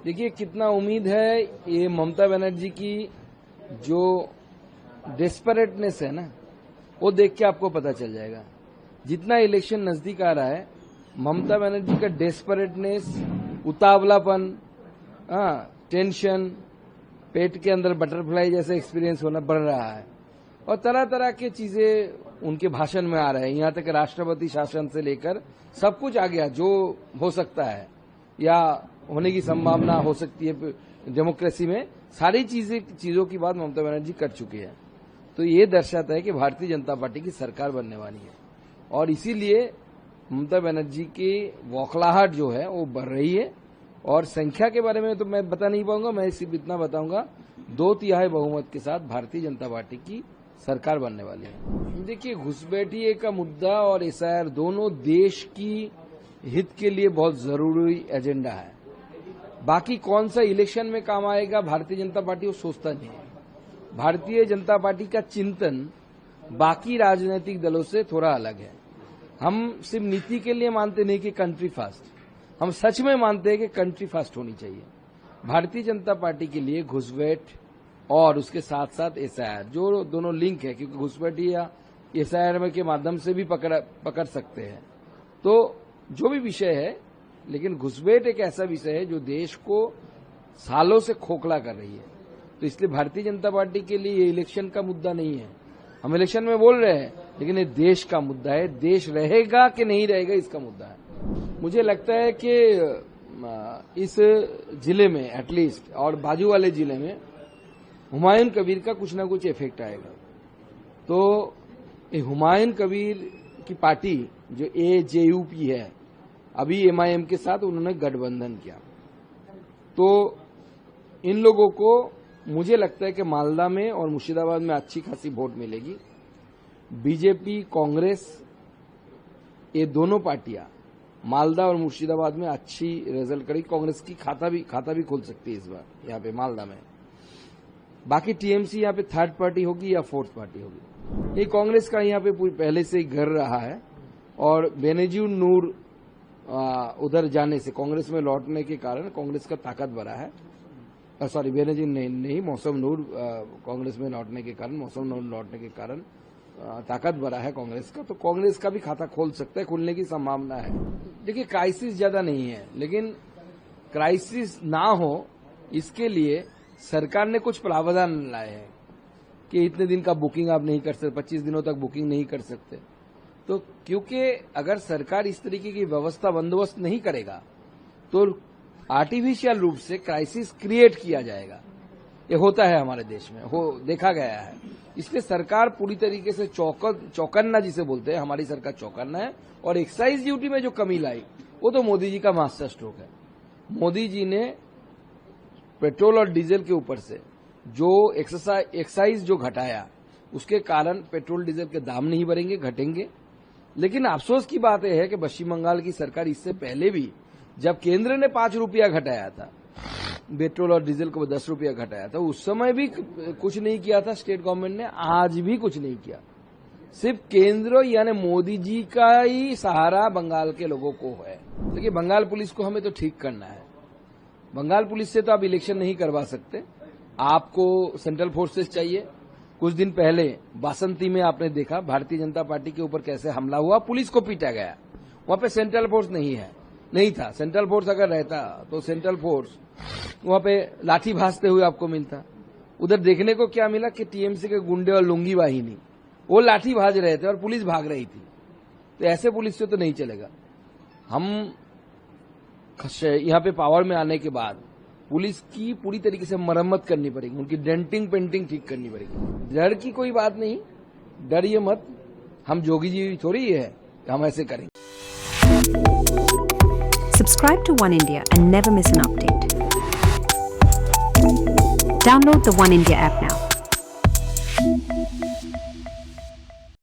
देखिए कितना उम्मीद है, ये ममता बनर्जी की जो डेस्परेटनेस है ना, वो देख के आपको पता चल जाएगा। जितना इलेक्शन नजदीक आ रहा है, ममता बनर्जी का डेस्परेटनेस, उतावलापन, टेंशन, पेट के अंदर बटरफ्लाई जैसा एक्सपीरियंस होना बढ़ रहा है और तरह तरह की चीजें उनके भाषण में आ रहे हैं। यहां तक राष्ट्रपति शासन से लेकर सब कुछ आ गया जो हो सकता है या होने की संभावना हो सकती है डेमोक्रेसी में। सारी चीजों की बात ममता बनर्जी कर चुकी है। तो ये दर्शाता है कि भारतीय जनता पार्टी की सरकार बनने वाली है और इसीलिए ममता बनर्जी की बौखलाहट जो है वो बढ़ रही है। और संख्या के बारे में तो मैं बता नहीं पाऊंगा, मैं सिर्फ इतना बताऊंगा 2/3 बहुमत के साथ भारतीय जनता पार्टी की सरकार बनने वाली है। देखिए, घुसपैठिए का मुद्दा और एसआईआर दोनों देश की हित के लिए बहुत जरूरी एजेंडा है। बाकी कौन सा इलेक्शन में काम आएगा भारतीय जनता पार्टी वो सोचता नहीं है। भारतीय जनता पार्टी का चिंतन बाकी राजनीतिक दलों से थोड़ा अलग है। हम सिर्फ नीति के लिए मानते नहीं कि कंट्री फर्स्ट, हम सच में मानते हैं कि कंट्री फर्स्ट होनी चाहिए। भारतीय जनता पार्टी के लिए घुसपैठ और उसके साथ साथ एसआईआर जो दोनों लिंक है, क्योंकि घुसपैठी या एसआईआर के माध्यम से भी पकड़ सकते हैं। तो जो भी विषय है, लेकिन घुसपैठ एक ऐसा विषय है जो देश को सालों से खोखला कर रही है। तो इसलिए भारतीय जनता पार्टी के लिए ये इलेक्शन का मुद्दा नहीं है। हम इलेक्शन में बोल रहे हैं, लेकिन ये देश का मुद्दा है। देश रहेगा कि नहीं रहेगा इसका मुद्दा है। मुझे लगता है कि इस जिले में एटलीस्ट और बाजू वाले जिले में हुमायूं कबीर का कुछ ना कुछ इफेक्ट आएगा। तो ये हुमायूं कबीर की पार्टी जो AJUP है, अभी MIM के साथ उन्होंने गठबंधन किया, तो इन लोगों को मुझे लगता है कि मालदा में और मुर्शिदाबाद में अच्छी खासी वोट मिलेगी। बीजेपी, कांग्रेस, ये दोनों पार्टियां मालदा और मुर्शिदाबाद में अच्छी रिजल्ट करेगी। कांग्रेस की खाता भी खोल सकती है इस बार यहाँ पे मालदा में। बाकी TMC यहाँ पे थर्ड पार्टी होगी या फोर्थ पार्टी होगी। ये कांग्रेस का यहाँ पे पहले से ही घर रहा है और बेनजीर नूर उधर जाने से, कांग्रेस में लौटने के कारण कांग्रेस का ताकत बढ़ा है। सॉरी, बेनजीर नहीं, मौसम नूर कांग्रेस में लौटने के कारण, मौसम नूर लौटने के कारण ताकत बढ़ा है कांग्रेस का। तो कांग्रेस का भी खाता खोल सकता है, खुलने की संभावना है। देखिए, क्राइसिस ज्यादा नहीं है, लेकिन क्राइसिस ना हो इसके लिए सरकार ने कुछ प्रावधान लाए हैं कि इतने दिन का बुकिंग आप नहीं कर सकते, 25 दिनों तक बुकिंग नहीं कर सकते। तो क्योंकि अगर सरकार इस तरीके की व्यवस्था बंदोबस्त नहीं करेगा तो आर्टिफिशियल रूप से क्राइसिस क्रिएट किया जाएगा। ये होता है हमारे देश में, देखा गया है। इसलिए सरकार पूरी तरीके से चौकन्ना जिसे बोलते हैं, हमारी सरकार चौकन्ना है। और एक्साइज ड्यूटी में जो कमी लाई वो तो मोदी जी का मास्टर स्ट्रोक है। मोदी जी ने पेट्रोल और डीजल के ऊपर से जो एक्साइज जो घटाया, उसके कारण पेट्रोल डीजल के दाम नहीं बढ़ेंगे, घटेंगे। लेकिन अफसोस की बात यह है कि पश्चिम बंगाल की सरकार इससे पहले भी जब केंद्र ने 5 रुपया घटाया था, पेट्रोल और डीजल को 10 रुपया घटाया था, उस समय भी कुछ नहीं किया था स्टेट गवर्नमेंट ने, आज भी कुछ नहीं किया। सिर्फ केंद्र यानी मोदी जी का ही सहारा बंगाल के लोगों को है। देखिए, बंगाल पुलिस को हमें तो ठीक करना है। बंगाल पुलिस से तो आप इलेक्शन नहीं करवा सकते, आपको सेंट्रल फोर्सेस चाहिए। कुछ दिन पहले बासंती में आपने देखा भारतीय जनता पार्टी के ऊपर कैसे हमला हुआ, पुलिस को पीटा गया। वहां पे सेंट्रल फोर्स नहीं था। सेंट्रल फोर्स अगर रहता तो सेंट्रल फोर्स वहां पे लाठी भाजते हुए आपको मिलता। उधर देखने को क्या मिला कि TMC के गुंडे और लुंगी वाहिनी वो लाठी भाज रहे थे और पुलिस भाग रही थी। तो ऐसे पुलिस से तो नहीं चलेगा। हम यहाँ पे पावर में आने के बाद पुलिस की पूरी तरीके से मरम्मत करनी पड़ेगी, उनकी डेंटिंग पेंटिंग ठीक करनी पड़ेगी। डर की कोई बात नहीं, डरिए मत। हम जोगी जी थोड़ी है, हम ऐसे करेंगे। Subscribe to One India and never miss an update. Download the One India app now.